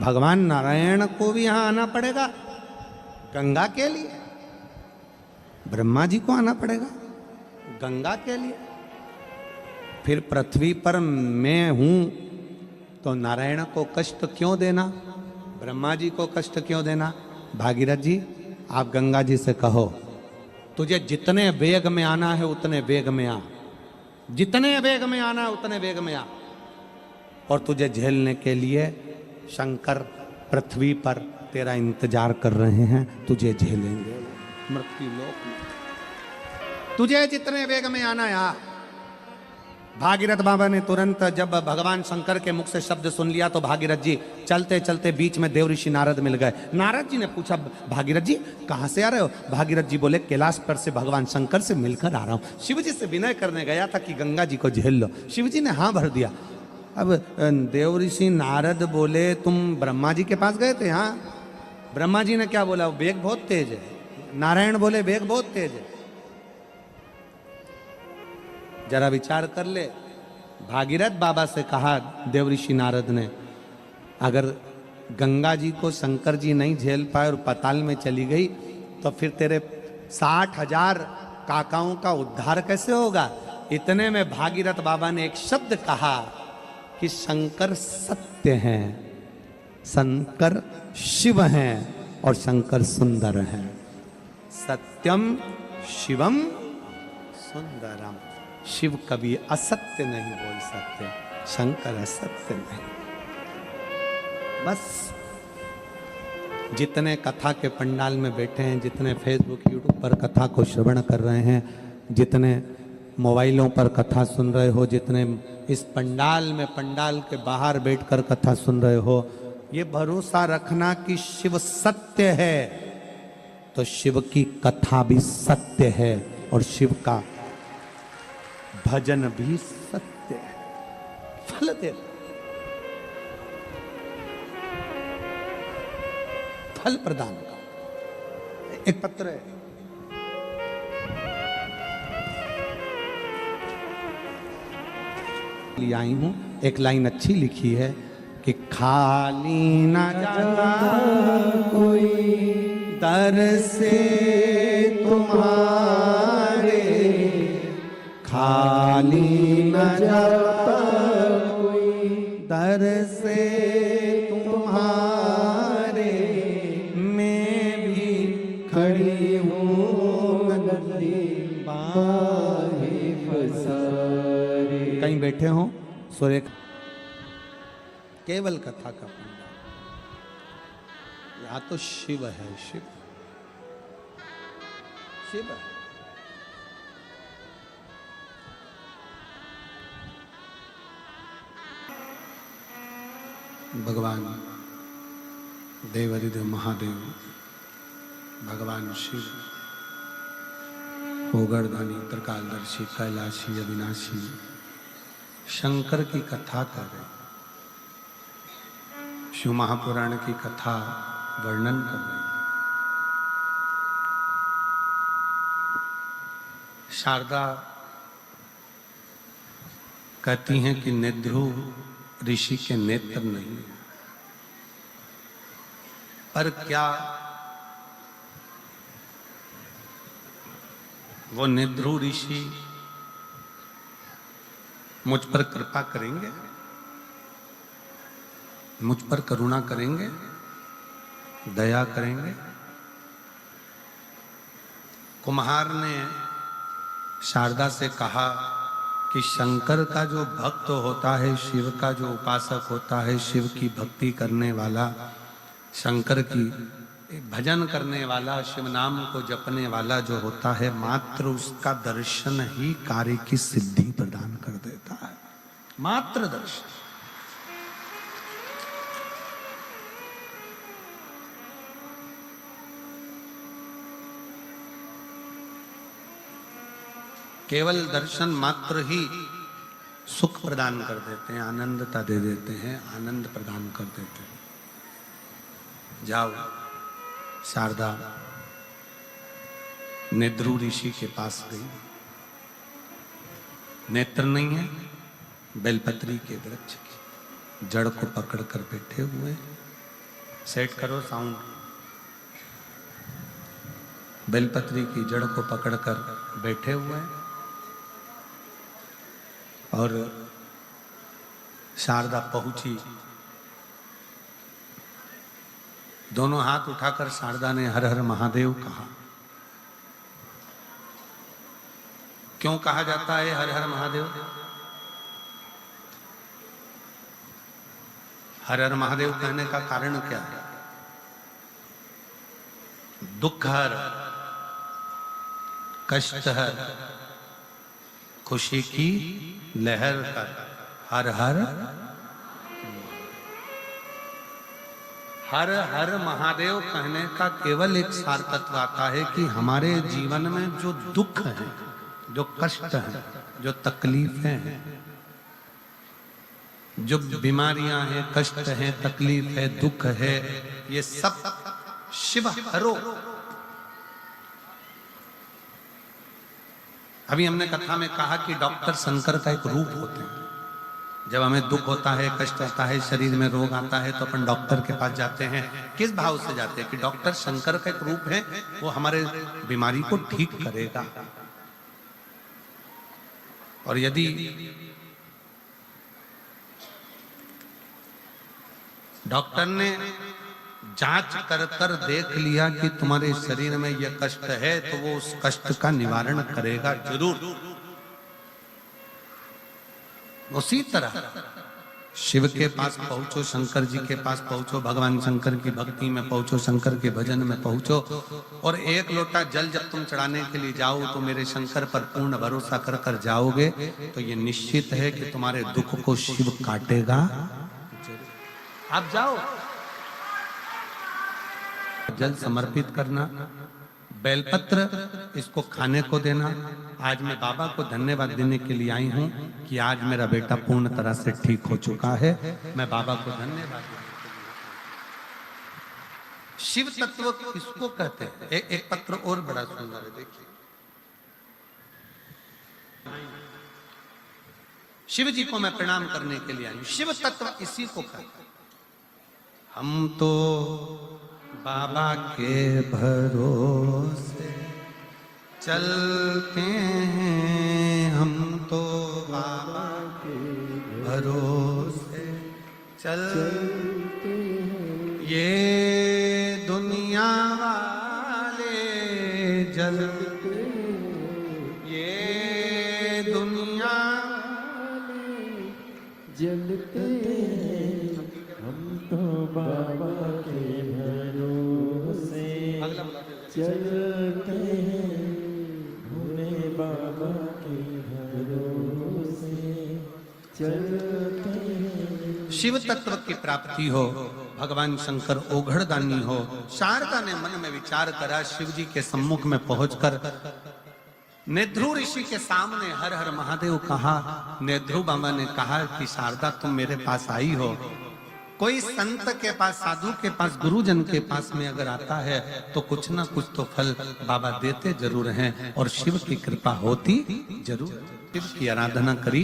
भगवान नारायण को भी यहां आना पड़ेगा गंगा के लिए, ब्रह्मा जी को आना पड़ेगा गंगा के लिए। फिर पृथ्वी पर मैं हूं तो नारायण को कष्ट क्यों देना, ब्रह्मा जी को कष्ट क्यों देना। भागीरथ जी आप गंगा जी से कहो तुझे जितने वेग में आना है उतने वेग में आ, जितने वेग में आना है उतने वेग में आ, और तुझे झेलने के लिए शंकर पृथ्वी पर तेरा इंतजार कर रहे हैं, तुझे झेलेंगे मृत्यु लोक में। तुझे जितने वेग में आना है आ। भागीरथ बाबा ने तुरंत जब भगवान शंकर के मुख से शब्द सुन लिया तो भागीरथ जी चलते चलते बीच में देवऋषि नारद मिल गए। नारद जी ने पूछा भागीरथ जी कहां से आ रहे हो। भागीरथ जी बोले कैलाश पर से भगवान शंकर से मिलकर आ रहा हूं। शिव जी से विनय करने गया था कि गंगा जी को झेल लो, शिव जी ने हाँ भर दिया। अब देवऋषि नारद बोले तुम ब्रह्मा जी के पास गए थे। हाँ। ब्रह्मा जी ने क्या बोला, वेग बहुत तेज है। नारायण बोले वेग बहुत तेज है। जरा विचार कर ले। भागीरथ बाबा से कहा देवऋषि नारद ने अगर गंगा जी को शंकर जी नहीं झेल पाए और पाताल में चली गई तो फिर तेरे 60,000 काकाओं का उद्धार कैसे होगा। इतने में भागीरथ बाबा ने एक शब्द कहा कि शंकर सत्य हैं, शंकर शिव हैं और शंकर सुंदर हैं। सत्यम शिवम सुंदरम। शिव कभी असत्य नहीं बोल सकते, शंकर असत्य नहीं। बस जितने कथा के पंडाल में बैठे हैं, जितने फेसबुक यूट्यूब पर कथा को श्रवण कर रहे हैं, जितने मोबाइलों पर कथा सुन रहे हो, जितने इस पंडाल में पंडाल के बाहर बैठकर कथा सुन रहे हो, ये भरोसा रखना कि शिव सत्य है तो शिव की कथा भी सत्य है और शिव का भजन भी सत्य है, फल दे, फल प्रदान का। एक पत्र है, ले आई हूं, एक लाइन अच्छी लिखी है कि खाली न जाता कोई दर से तुम्हारे, खाली न जाता कोई दर से तुम्हारे, मैं भी खड़ी हूँ बाहे पसारे। कहीं बैठे हो सूर्य केवल कथा का पंडाल, यहाँ तो शिव है, शिव शिव है। भगवान देवाधिदेव महादेव, भगवान शिव होगरदानी, त्रिकालदर्शी, कैलाशी, अविनाशी शंकर की कथा कर रहे, शिव महापुराण की कथा वर्णन कर रहे। शारदा कहती हैं कि नेद्रुव ऋषि के नेत्र नहीं, पर क्या वो नेद्रुव ऋषि मुझ पर कृपा करेंगे, मुझ पर करुणा करेंगे, दया करेंगे। कुम्हार ने शारदा से कहा कि शंकर का जो भक्त होता है, शिव का जो उपासक होता है, शिव की भक्ति करने वाला, शंकर की भजन करने वाला, शिव नाम को जपने वाला जो होता है, मात्र उसका दर्शन ही कार्य की सिद्धि प्रदान कर देता है। मात्र दर्शन। केवल दर्शन मात्र ही सुख प्रदान कर देते हैं, आनंदता दे देते हैं, आनंद प्रदान कर देते हैं। जाओ, शारदा नेद्रुव ऋषि के पास गई। नेत्र नहीं है, बेलपत्री के वृक्ष की जड़ को पकड़कर बैठे हुए, सेट करो साउंड। बेलपत्री की जड़ को पकड़कर बैठे हुए हैं और शारदा पहुंची। दोनों हाथ उठाकर शारदा ने हर हर महादेव कहा। क्यों कहा जाता है हर हर महादेव? हर हर महादेव कहने का कारण क्या है? दुख हर, कष्ट हर, खुशी की लहर कर, हर हर हर हर महादेव कहने का केवल एक सार्थत्व आता है कि हमारे जीवन में जो दुख है, जो कष्ट है, जो तकलीफें हैं, जो बीमारियां हैं, कष्ट है, तकलीफ है, दुख है, ये सब शिव हरो। अभी हमने कथा में कहा कि डॉक्टर शंकर का एक रूप होते हैं। जब हमें दुख होता है, कष्ट आता है, शरीर में रोग आता है, तो अपन डॉक्टर के पास जाते हैं। किस भाव से जाते हैं? कि डॉक्टर शंकर का एक रूप है, वो हमारे बीमारी को ठीक करेगा। और यदि डॉक्टर ने जांच कर कर देख लिया कि तुम्हारे शरीर में यह कष्ट है, तो वो उस कष्ट का निवारण करेगा जरूर। उसी तरह शिव के पास पहुंचो, शंकर जी के पास पहुंचो, भगवान शंकर की भक्ति में पहुंचो, शंकर के भजन में पहुंचो, और एक लोटा जल जब तुम चढ़ाने के लिए जाओ तो मेरे शंकर पर पूर्ण भरोसा कर कर जाओगे, तो ये निश्चित है कि तुम्हारे दुख को शिव काटेगा। आप जाओ, जल समर्पित करना, बेलपत्र इसको खाने को देना। आज मैं बाबा को धन्यवाद देने के लिए आई हूं कि आज मेरा बेटा पूर्ण तरह से ठीक हो चुका है। मैं बाबा को धन्यवाद देने के लिए। शिव तत्व किसको कहते हैं? एक पत्र और बड़ा सुंदर है, देखिए। शिव जी को मैं प्रणाम करने के लिए आई हूं। शिव तत्व इसी को कहते हैं। हम तो बाबा के भरोसे चलते हैं, हम तो बाबा के भरोसे चलते हैं। ये दुनिया वाले जलते, ये दुनिया वाले जलते, हम तो बाबा के भरोसे चलते हैं, हमें बाबा के भरोसे चलते हैं। शिव तत्व की प्राप्ति हो, भगवान शंकर ओघड़दानी हो। शारदा ने मन में विचार करा, शिव जी के सम्मुख में पहुंचकर नेध्रु ऋषि के सामने हर हर महादेव कहा। नेध्रु बाबा ने कहा कि शारदा तुम मेरे पास आई हो, कोई संत के पास, साधु के पास, गुरुजन के पास में अगर आता है तो कुछ ना कुछ तो फल बाबा देते जरूर हैं, और शिव की कृपा होती जरूर। शिव की आराधना करी,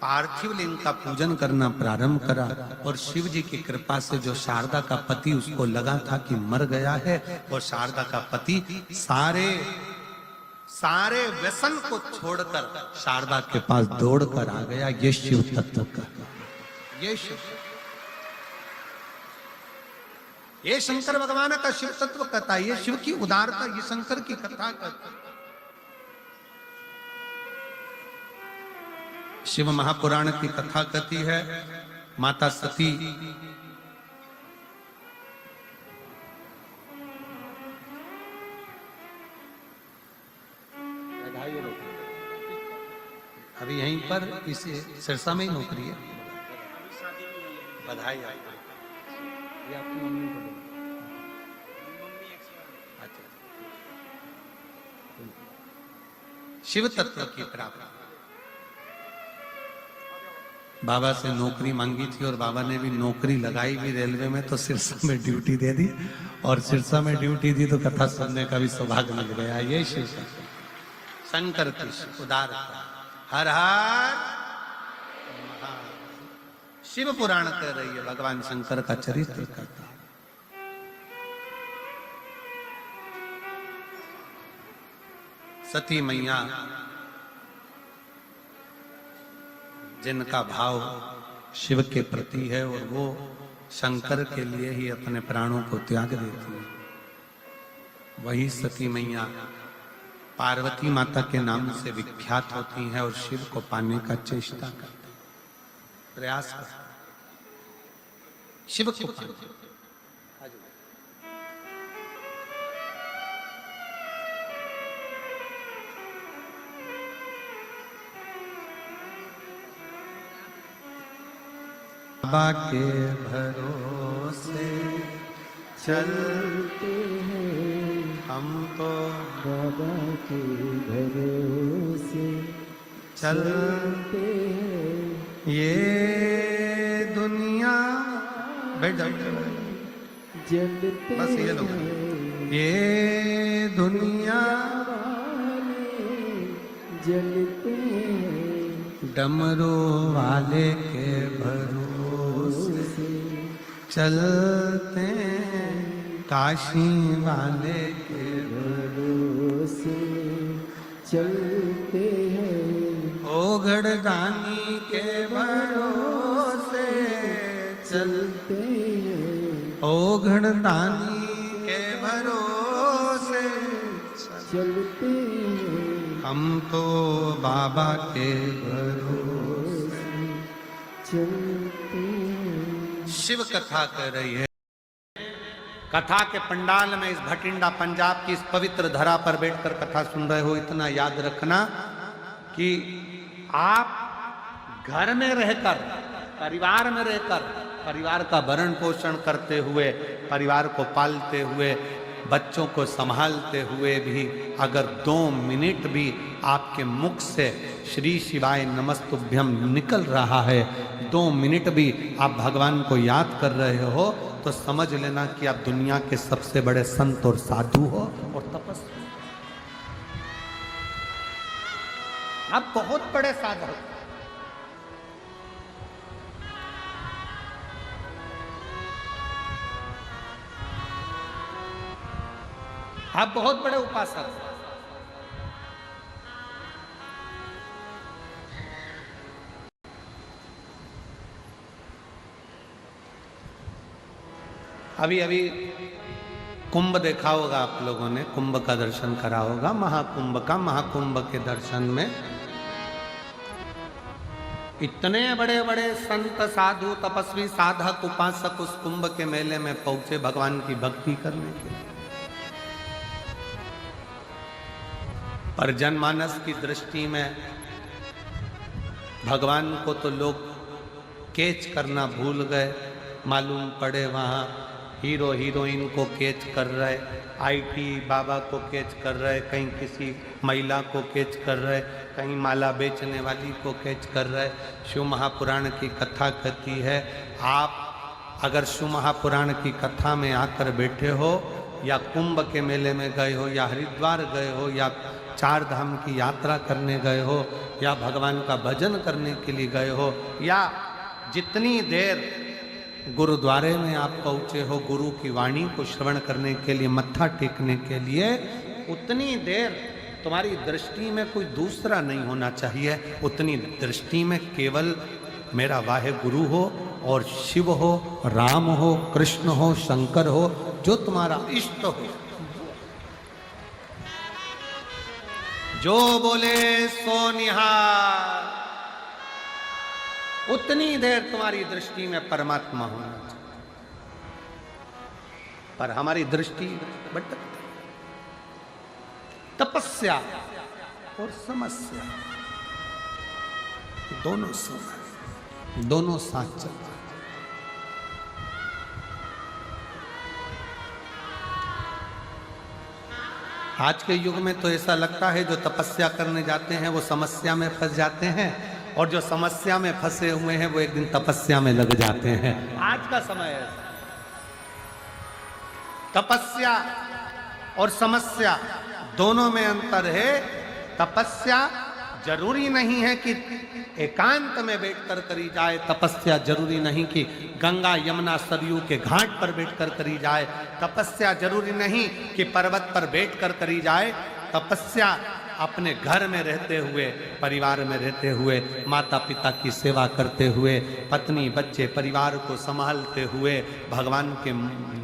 पार्थिव लिंग का पूजन करना प्रारंभ करा, और शिव जी की कृपा से जो शारदा का पति उसको लगा था कि मर गया है, और शारदा का पति सारे व्यसन को छोड़कर शारदा के पास दौड़कर आ गया। ये शिव तत्व का, ये शंकर भगवान का शिव तत्व कथा, ये शिव की उदारता, ये शंकर की कथा कहता। शिव महापुराण की कथा कहती है, माता सती अभी यहीं पर इस सिरसा में ही नौकरी है। बधाई आपको। ये आपकी मम्मी को दो। अच्छा। शिव तत्व की प्राप्ति। बाबा से नौकरी मांगी थी और बाबा ने भी नौकरी लगाई भी रेलवे में, तो सिरसा में ड्यूटी दे दी, और सिरसा में ड्यूटी दी तो कथा सुनने का भी सौभाग्य मिल गया। ये शिव शंकर की उदारता। हर हर शिव पुराण कह रही है, भगवान शंकर का चरित्र करता है। सती मैया जिनका भाव शिव के प्रति है और वो शंकर के लिए ही अपने प्राणों को त्याग देती है, वही सती मैया पार्वती माता के नाम से विख्यात होती हैं और शिव को पाने का चेष्टा करती, प्रयास करती शिव को पाने। बाबा के भरोसे चलते हैं हम तो, बाबा के भरोसे चलते हैं ये दुनिया। बैठ जाओ, जलते बस ये लोग, ये दुनिया जलते डमरू वाले के भरोसे चलते काशी वाले के भरोसे चलते हैं, ओघड़दानी के भरोसे चलते हैं, ओघड़दानी के भरोसे चलते हैं, हम तो बाबा के भरोसे। चलते हैं। शिव कथा कर रही है। कथा के पंडाल में इस भटिंडा पंजाब की इस पवित्र धरा पर बैठकर कथा सुन रहे हो, इतना याद रखना कि आप घर में रहकर, परिवार में रहकर, परिवार का भरण पोषण करते हुए, परिवार को पालते हुए, बच्चों को संभालते हुए भी अगर 2 मिनट भी आपके मुख से श्री शिवाय नमस्तुभ्यम निकल रहा है, 2 मिनट भी आप भगवान को याद कर रहे हो, तो समझ लेना कि आप दुनिया के सबसे बड़े संत और साधु हो और तपस्वी। आप बहुत बड़े साधु। आप बहुत बड़े उपासक। अभी अभी कुंभ देखा होगा आप लोगों ने, कुंभ का दर्शन करा होगा, महाकुंभ का। महाकुंभ के दर्शन में इतने बड़े बड़े संत, साधु, तपस्वी, साधक, उपासक उस कुंभ के मेले में पहुंचे भगवान की भक्ति करने के लिए। पर जनमानस की दृष्टि में भगवान को तो लोग कैच करना भूल गए। मालूम पड़े वहाँ हीरो हीरोइन को कैच कर रहे, आईटी बाबा को कैच कर रहे, कहीं किसी महिला को कैच कर रहे, कहीं माला बेचने वाली को कैच कर रहे। शिव महापुराण की कथा कहती है, आप अगर शिव महापुराण की कथा में आकर बैठे हो, या कुंभ के मेले में गए हो, या हरिद्वार गए हो, या 4 धाम की यात्रा करने गए हो, या भगवान का भजन करने के लिए गए हो, या जितनी देर गुरुद्वारे में आप पहुँचे हो गुरु की वाणी को श्रवण करने के लिए, मत्था टेकने के लिए, उतनी देर तुम्हारी दृष्टि में कोई दूसरा नहीं होना चाहिए। उतनी दृष्टि में केवल मेरा वाहे गुरु हो और शिव हो, राम हो, कृष्ण हो, शंकर हो, जो तुम्हारा इष्ट हो। जो बोले सो निहार, उतनी देर तुम्हारी दृष्टि में परमात्मा होना चाहिए। पर हमारी दृष्टि भटकती। तपस्या और समस्या दोनों समय, दोनों साथ चलते। आज के युग में तो ऐसा लगता है जो तपस्या करने जाते हैं वो समस्या में फंस जाते हैं, और जो समस्या में फंसे हुए हैं वो एक दिन तपस्या में लग जाते हैं। आज का समय है। तपस्या और समस्या दोनों में अंतर है। तपस्या जरूरी नहीं है कि एकांत में बैठकर करी जाए, तपस्या जरूरी नहीं कि गंगा यमुना सरयू के घाट पर बैठकर करी जाए, तपस्या जरूरी नहीं कि पर्वत पर बैठकर करी जाए। तपस्या अपने घर में रहते हुए, परिवार में रहते हुए, माता पिता की सेवा करते हुए, पत्नी बच्चे परिवार को संभालते हुए, भगवान के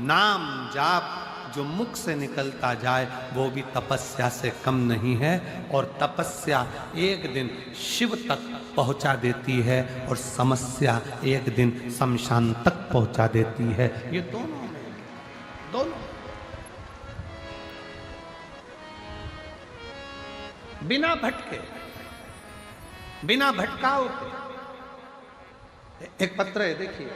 नाम जाप जो मुख से निकलता जाए वो भी तपस्या से कम नहीं है। और तपस्या एक दिन शिव तक पहुंचा देती है और समस्या एक दिन शमशान तक पहुंचा देती है। ये दोनों में, दोनों बिना भटके, बिना भटकाव के। एक पत्र है देखिए,